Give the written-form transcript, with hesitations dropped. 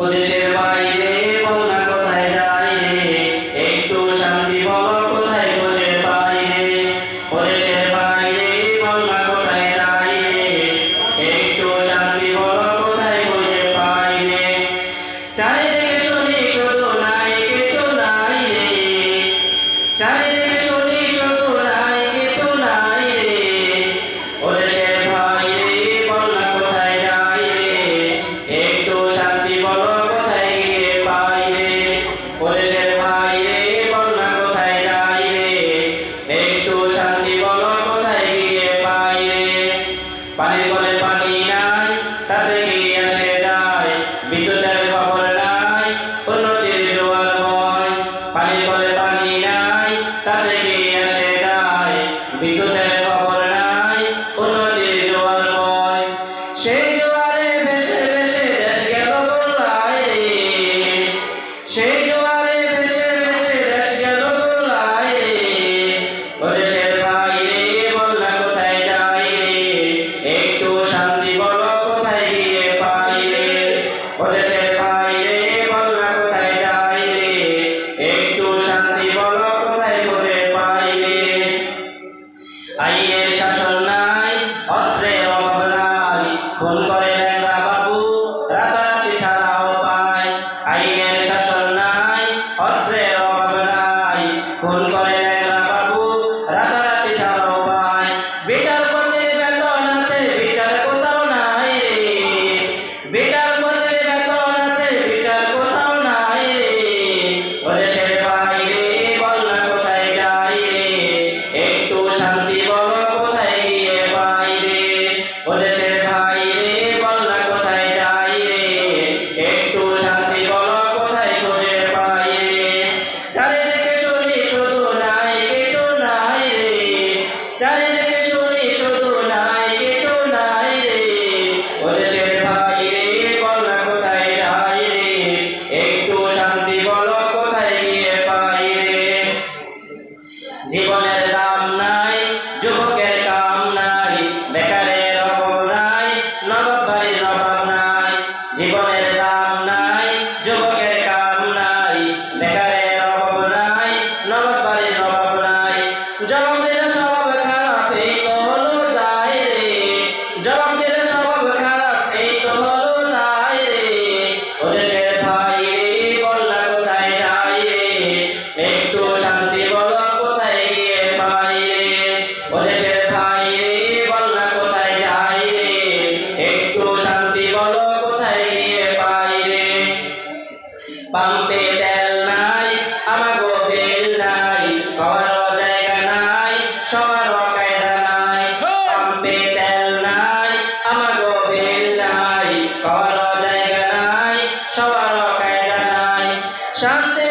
ও দেশের বাইরে বল না কোথায় যাই রে, একটু শান্তি বল কোথায় খুঁজে পাই রে। ও দেশের বাইরে বল না কোথায় যাই রে, একটু শান্তি বল কোথায় খুঁজে পাই রে। চারিদিকে শুনি শুধু নাই কিছু নাই রে, চারিদিকে শুনি শুধু নাই কিছু নাই রে। ও দেশের বাইরে বল না কোথায় যাই রে, একটু শান্তি বল কোথায় গিয়ে পাই রে। ও দেশের বাইরে বল না কোথায় যাই রে, একটু শান্তি বল কোথায় গিয়ে পাই রে। পানির কলে পানি নাই তাতে কি আসে যায়, বিদ্যুতের খবর নাই উন্নতির জোয়ার বয়। পানির কলে পানি নাই তাতে কি আসে যায়, বিদ্যুতের খবর নাই উন্নতির জোয়ার বয়। সেই জোয়ারে ভেসে ভেসে দেশ গেল গোল্লায় রে, সেই জোয়ারে ভেসে ভেসে দেশ গেল গোল্লায় রে। ও দেশের বাইরে বল না কোথায় যাই রে, একটু শান্তি বল কোথায় গিয়ে পাই রে। ও দেশের বাইরে বল না কোথায় যাই রে, একটু শান্তি বল কোথায় খুঁজে পাই রে। আইনের শাসন নাই, অস্ত্রের অভাব নাই, খুন করে ল্যাংড়া বাবু রাতারাতি ছাড়াও পায়। আইনের শাসন নাই, অস্ত্রের অভাব নাই, খুন করে ল্যাংড়া বাবু রাতারাতি ছাড়াও পায়। বিচারপতির বেতন আছে বিচার কোথাও নাই রে, বিচারপতির বেতন আছে বিচার কোথাও নাই রে। ও দেশের বাইরে বল না কোথায় যাই রে, একটু শান্তি বল কোথায় গিয়ে পাই রে। ও দেশের বাইরে বল না কোথায় যাই রে, একটু শান্তি বল কোথায় খুঁজে পাই রে। চারিদিকে শুনি শুধু নাই কিছু নাই রে, চারিদিকে শুনি শুধু নাই কিছু নাই রে। ও দেশের বাইরে বল না কোথায় যাই রে, একটু শান্তি বল কোথায় গিয়ে পাই রে। জীবনের দাম নাই, যুবকের কাম নাই, বেকারের অভাব নাই, নবাব বাড়ির অভাব নাই। জীবনের দাম নাই, যুবকের কাম নাই, বেকারের অভাব নাই, নবাব বাড়ির অভাব নাই। জবাব দিলে স্বভাব খারাপ এই তো হলো দায় রে, জবাব দিলে স্বভাব খারাপ এই তো হলো দায় রে। ও দেশের বাইরে বল না কোথায় যাই রে, একটু শান্তি বল কোথায় গিয়ে পাই রে। ও দেশের বাইরে বল না কোথায় যাই রে, একটু শান্তি বল কোথায় গিয়ে পাই রে। পাম্পে তেল নাই আমাগো বিল নাই, খাওয়ারও জায়গা নাই সবারও কায়দা নাই। পাম্পে তেল নাই আমাগো বিল নাই, খাওয়ারও জায়গা নাই সবারও কায়দা নাই। শান্তি